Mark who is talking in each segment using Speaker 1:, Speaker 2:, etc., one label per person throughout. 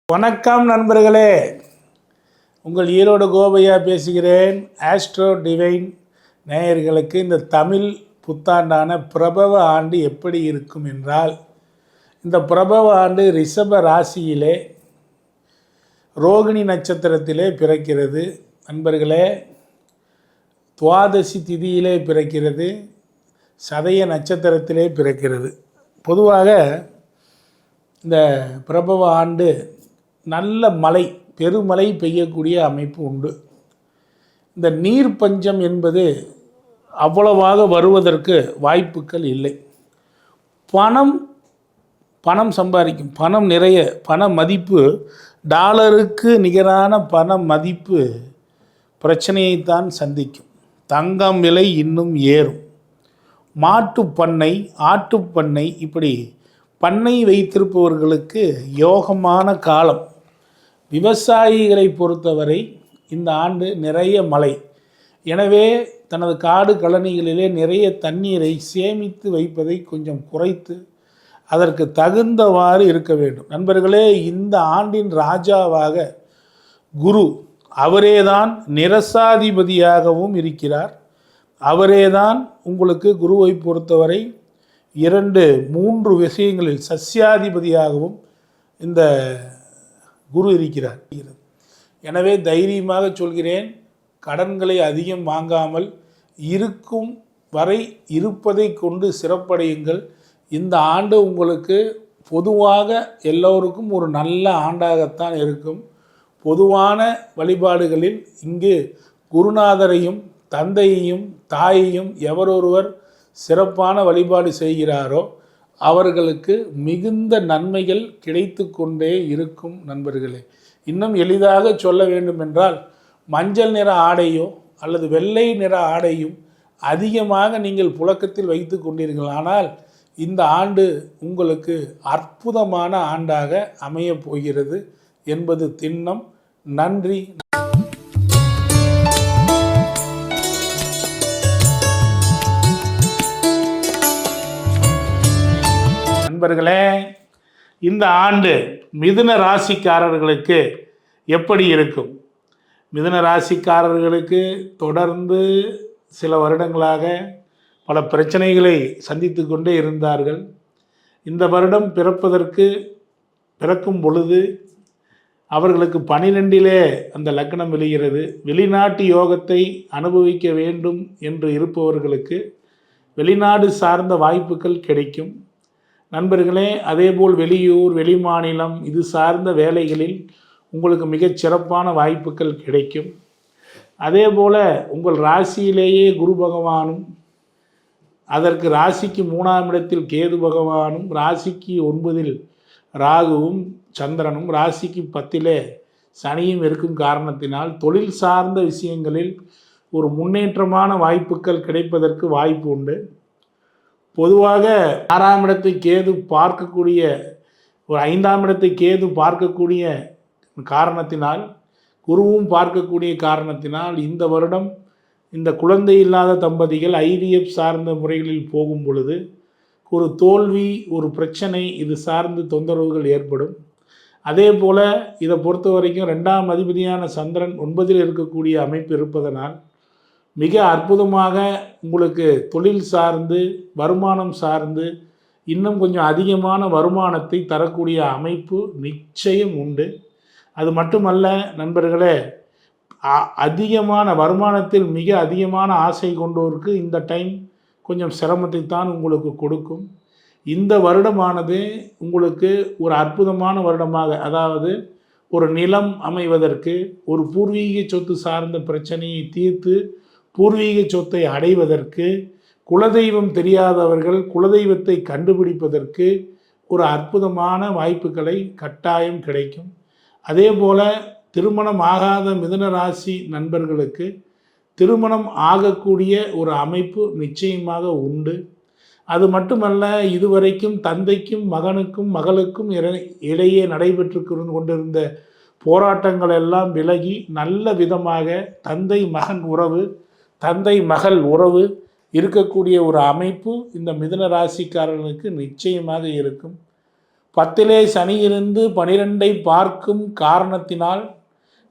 Speaker 1: வணக்கம் நண்பர்களே, உங்கள் ஈரோடு கோபையா பேசுகிறேன். ஆஸ்ட்ரோ டிவைன் நேயர்களுக்கு இந்த தமிழ் புத்தாண்டான பிரபவ ஆண்டு எப்படி இருக்கும் என்றால், இந்த பிரபவ ஆண்டு ரிஷப ராசியிலே ரோகிணி நட்சத்திரத்திலே பிறக்கிறது. நண்பர்களே, துவாதசி திதியிலே பிறக்கிறது, சதய நட்சத்திரத்திலே பிறக்கிறது. பொதுவாக இந்த பிரபவ ஆண்டு நல்ல மழை, பெருமழை பெய்யக்கூடிய அமைப்பு உண்டு. இந்த நீர் பஞ்சம் என்பது அவ்வளவாக வருவதற்கு வாய்ப்புகள் இல்லை. பணம் சம்பாதிக்கும், பணம் நிறைய, பண மதிப்பு டாலருக்கு நிகரான பண மதிப்பு பிரச்சனையைத்தான் சந்திக்கும். தங்கம் விலை இன்னும் ஏறும். மாட்டுப்பண்ணை, ஆட்டுப்பண்ணை, இப்படி பண்ணை வைத்திருப்பவர்களுக்கு யோகமான காலம். விவசாயிகளை பொறுத்தவரை இந்த ஆண்டு நிறைய மழை. எனவே தனது காடு கழனிகளிலே நிறைய தண்ணீரை சேமித்து வைப்பதை கொஞ்சம் குறைத்து அதற்கு தகுந்தவாறு இருக்க வேண்டும். நண்பர்களே, இந்த ஆண்டின் ராஜாவாக குரு, அவரேதான் நிரசாதிபதியாகவும் இருக்கிறார். அவரேதான் உங்களுக்கு குருவை பொறுத்தவரை 2-3 விஷயங்களில் சஸ்யாதிபதியாகவும் இந்த குரு இருக்கிறார். எனவே தைரியமாக சொல்கிறேன், கடன்களை அதிகம் வாங்காமல் இருக்கும் வரை இருப்பதை கொண்டு சிறப்படையுங்கள். இந்த ஆண்டு உங்களுக்கு பொதுவாக எல்லோருக்கும் ஒரு நல்ல ஆண்டாகத்தான் இருக்கும். பொதுவான வழிபாடுகளில் இங்கு குருநாதரையும் தந்தையையும் தாயையும் எவரொருவர் சிறப்பான வழிபாடு செய்கிறாரோ அவர்களுக்கு மிகுந்த நன்மைகள் கிடைத்து கொண்டே இருக்கும். நண்பர்களே, இன்னும் எளிதாக சொல்ல வேண்டுமென்றால், மஞ்சள் நிற ஆடையோ அல்லது வெள்ளை நிற ஆடையும் அதிகமாக நீங்கள் புழக்கத்தில் வைத்து கொண்டீர்கள். ஆனால் இந்த ஆண்டு உங்களுக்கு அற்புதமான ஆண்டாக அமையப் போகிறது என்பது திண்ணம். நன்றி. நண்பர்களே, இந்த ஆண்டு மிதுன ராசிக்காரர்களுக்கு எப்படி இருக்கும்? மிதுன ராசிக்காரர்களுக்கு தொடர்ந்து சில வருடங்களாக பல பிரச்சனைகளை சந்தித்து கொண்டே இருந்தார்கள். இந்த வருடம் பிறக்கும் பொழுது அவர்களுக்கு 12 அந்த லக்னம் விழுகிறது. வெளிநாட்டு யோகத்தை அனுபவிக்க வேண்டும் என்று இருப்பவர்களுக்கு வெளிநாடு சார்ந்த வாய்ப்புகள் கிடைக்கும். நண்பர்களே, அதேபோல் வெளியூர், வெளிமாநிலம் இது சார்ந்த வேலைகளில் உங்களுக்கு மிகச் சிறப்பான வாய்ப்புகள் கிடைக்கும். அதேபோல் உங்கள் ராசியிலேயே குரு பகவானும், அதற்கு ராசிக்கு 3ஆம் இடத்தில் கேது பகவானும், ராசிக்கு 9இல் ராகுவும் சந்திரனும், ராசிக்கு 10 சனியும் இருக்கும் காரணத்தினால் தொழில் சார்ந்த விஷயங்களில் ஒரு முன்னேற்றமான வாய்ப்புகள் கிடைப்பதற்கு வாய்ப்பு உண்டு. பொதுவாக 6ஆம் இடத்தை கேது பார்க்கக்கூடிய, ஒரு 5ஆம் இடத்தை கேது பார்க்கக்கூடிய காரணத்தினால், குருவும் பார்க்கக்கூடிய காரணத்தினால் இந்த வருடம் இந்த குழந்தை இல்லாத தம்பதிகள் ஐவிஎஃப் சார்ந்த முறைகளில் போகும் பொழுது ஒரு தோல்வி, ஒரு பிரச்சனை, இது சார்ந்து தொந்தரவுகள் ஏற்படும். அதே போல் இதை பொறுத்த வரைக்கும் 2ஆம் அதிபதியான சந்திரன் 9இல் இருக்கக்கூடிய அமைப்பு இருப்பதனால் மிக அற்புதமாக உங்களுக்கு தொழில் சார்ந்து, வருமானம் சார்ந்து இன்னும் கொஞ்சம் அதிகமான வருமானத்தை தரக்கூடிய அமைப்பு நிச்சயம் உண்டு. அது மட்டுமல்ல நண்பர்களே, அதிகமான வருமானத்தில் மிக அதிகமான ஆசை கொண்டோருக்கு இந்த டைம் கொஞ்சம் சிரமத்தை தான் உங்களுக்கு கொடுக்கும். இந்த வருடமானது உங்களுக்கு ஒரு அற்புதமான வருடமாக, அதாவது ஒரு நிலம் அமைவதற்கு, ஒரு பூர்வீக சொத்து சார்ந்த பிரச்சனையை தீர்த்து பூர்வீக சொத்தை அடைவதற்கு, குலதெய்வம் தெரியாதவர்கள் குலதெய்வத்தை கண்டுபிடிப்பதற்கு ஒரு அற்புதமான வாய்ப்புகளை கட்டாயம் கிடைக்கும். அதே போல் திருமணம் ஆகாத மிதுன ராசி நண்பர்களுக்கு திருமணம் ஆகக்கூடிய ஒரு அமைப்பு நிச்சயமாக உண்டு. அது மட்டுமல்ல, இதுவரைக்கும் தந்தைக்கும் மகனுக்கும் மகளுக்கும் இடையே நடைபெற்று கொண்டிருந்த போராட்டங்கள் எல்லாம் விலகி நல்ல விதமாக தந்தை மகன் உறவு, தந்தை மகள் உறவு இருக்கக்கூடிய ஒரு அமைப்பு இந்த மிதுன ராசிக்காரர்களுக்கு நிச்சயமாக இருக்கும். 10லே சனி இருந்து 12ஐ பார்க்கும் காரணத்தினால்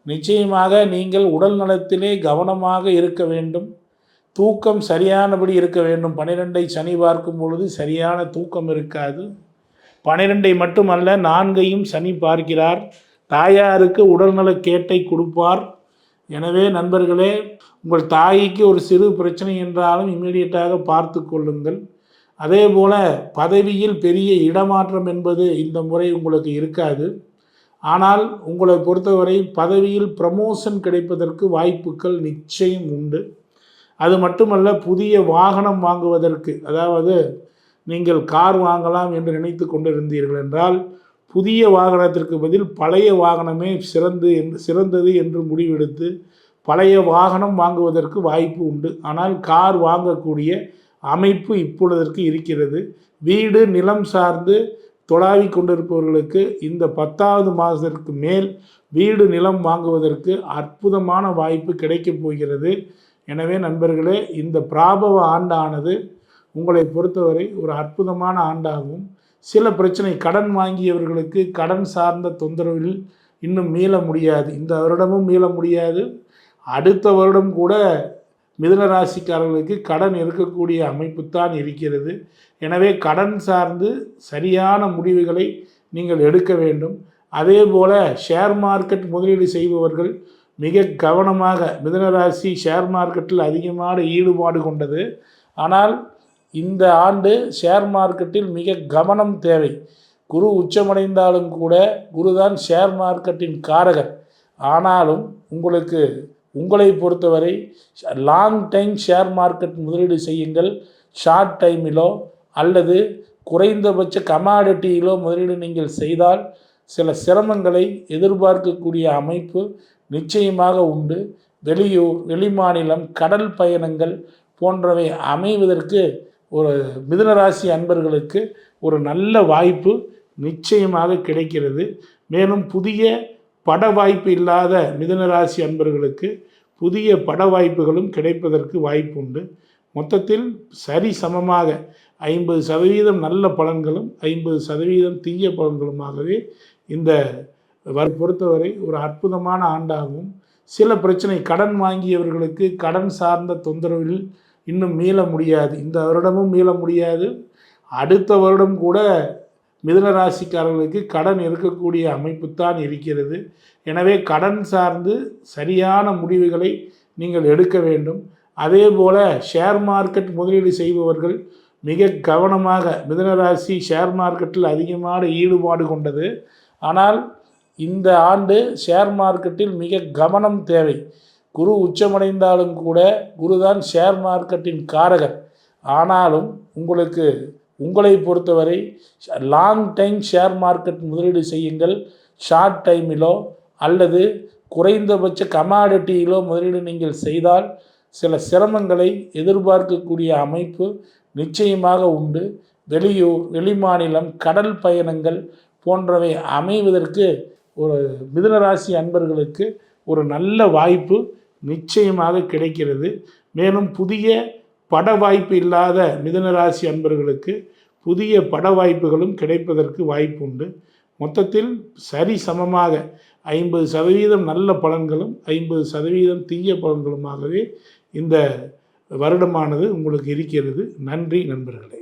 Speaker 1: நிச்சயமாக நீங்கள் உடல் நலத்திலே கவனமாக இருக்க வேண்டும். தூக்கம் சரியானபடி இருக்க வேண்டும். 12ஐ சனி பார்க்கும் பொழுது சரியான தூக்கம் இருக்காது. 12ஐ மட்டுமல்ல 4ஐயும் சனி பார்க்கிறார். தாயாருக்கு உடல்நல கேட்டை கொடுப்பார். எனவே நண்பர்களே, உங்கள் தாய்க்கு ஒரு சிறு பிரச்சனை என்றாலும் இம்மீடியட்டாக பார்த்து கொள்ளுங்கள். அதே போல் பதவியில் பெரிய இடமாற்றம் என்பது இந்த முறை உங்களுக்கு இருக்காது. ஆனால் உங்களை பொறுத்தவரை பதவியில் ப்ரமோஷன் கிடைப்பதற்கு வாய்ப்புகள் நிச்சயம் உண்டு. அது மட்டுமல்ல, புதிய வாகனம் வாங்குவதற்கு, அதாவது நீங்கள் கார் வாங்கலாம் என்று நினைத்து கொண்டிருந்தீர்கள் என்றால் புதிய வாகனத்திற்கு பதில் பழைய வாகனமே சிறந்தது என்று முடிவெடுத்து பழைய வாகனம் வாங்குவதற்கு வாய்ப்பு உண்டு. ஆனால் கார் வாங்கக்கூடிய அமைப்பு இப்பொழுதற்கு இருக்கிறது. வீடு நிலம் சார்ந்து தொடாவி கொண்டிருப்பவர்களுக்கு இந்த 10வது மாதத்திற்கு மேல் வீடு நிலம் வாங்குவதற்கு அற்புதமான வாய்ப்பு கிடைக்கப் போகிறது. எனவே நண்பர்களே, இந்த பிராபவ ஆண்டானது உங்களை பொறுத்தவரை ஒரு அற்புதமான ஆண்டாகும். சில பிரச்சனை, கடன் வாங்கியவர்களுக்கு கடன் சார்ந்த தொந்தரவில் இன்னும் மீள முடியாது. இந்த வருடமும் மீள முடியாது. அடுத்த வருடம் கூட மிதுன ராசிக்காரர்களுக்கு கடன் இருக்கக்கூடிய அமைப்பு தான் இருக்கிறது. எனவே கடன் சார்ந்து சரியான முடிவுகளை நீங்கள் எடுக்க வேண்டும். அதே போல் ஷேர் மார்க்கெட் முதலீடு செய்பவர்கள் மிக கவனமாக, மிதுன ராசி ஷேர் மார்க்கெட்டில் அதிகமான ஈடுபாடு கொண்டது. ஆனால் இந்த ஆண்டு ஷேர் மார்க்கெட்டில் மிக கவனம் தேவை. குரு உச்சமடைந்தாலும் கூட குருதான் ஷேர் மார்க்கெட்டின் காரகர். ஆனாலும் உங்களை பொறுத்தவரை லாங் டைம் ஷேர் மார்க்கெட் முதலீடு செய்யுங்கள். ஷார்ட் டைமிலோ அல்லது குறைந்தபட்ச கமாடிட்டியிலோ முதலீடு நீங்கள் செய்தால் சில சிரமங்களை எதிர்பார்க்கக்கூடிய அமைப்பு நிச்சயமாக உண்டு. வெளியூர், வெளிமாநிலம், கடல் பயணங்கள் போன்றவை அமைவதற்கு ஒரு மிதுனராசி அன்பர்களுக்கு ஒரு நல்ல வாய்ப்பு நிச்சயமாக கிடைக்கிறது. மேலும் புதிய பட வாய்ப்பு இல்லாத மிதுனராசி அன்பர்களுக்கு புதிய பட வாய்ப்புகளும் கிடைப்பதற்கு வாய்ப்பு உண்டு. மொத்தத்தில் சரி சமமாக 50% நல்ல பலன்களும் 50% தீய பலன்களுமாகவே இந்த பொறுத்தவரை ஒரு அற்புதமான ஆண்டாகும். சில பிரச்சனை, கடன் வாங்கியவர்களுக்கு கடன் சார்ந்த தொந்தரவில் இன்னும் மீள முடியாது. இந்த வருடமும் மீள முடியாது. அடுத்த வருடம் கூட மிதுன ராசிக்காரர்களுக்கு கடன் இருக்கக்கூடிய அமைப்பு தான் இருக்கிறது. எனவே கடன் சார்ந்து சரியான முடிவுகளை நீங்கள் எடுக்க வேண்டும். அதே போல் ஷேர் மார்க்கெட் முதலீடு செய்பவர்கள் மிக கவனமாக, மிதுன ராசி ஷேர் மார்க்கெட்டில் அதிகமான ஈடுபாடு கொண்டது. ஆனால் இந்த ஆண்டு ஷேர் மார்க்கெட்டில் மிக கவனம் தேவை. குரு உச்சமடைந்தாலும் கூட குருதான் ஷேர் மார்க்கெட்டின் காரகர். ஆனாலும் உங்களை பொறுத்தவரை லாங் டைம் ஷேர் மார்க்கெட் முதலீடு செய்யுங்கள். ஷார்ட் டைமிலோ அல்லது குறைந்தபட்ச கமாடிட்டியிலோ முதலீடு நீங்கள் செய்தால் சில சிரமங்களை எதிர்பார்க்கக்கூடிய அமைப்பு நிச்சயமாக உண்டு. வெளியூர், வெளிமாநிலம், கடல் பயணங்கள் போன்றவை அமைவதற்கு ஒரு மிதுனராசி அன்பர்களுக்கு ஒரு நல்ல வாய்ப்பு நிச்சயமாக கிடைக்கிறது. மேலும் புதிய பட வாய்ப்பு இல்லாத மிதுனராசி அன்பர்களுக்கு புதிய பட வாய்ப்புகளும் கிடைப்பதற்கு வாய்ப்பு உண்டு. மொத்தத்தில் சரி சமமாக 50% நல்ல பலன்களும் 50% தீய பலன்களுமாகவே இந்த வருடமானது உங்களுக்கு இருக்கிறது. நன்றி நண்பர்களே.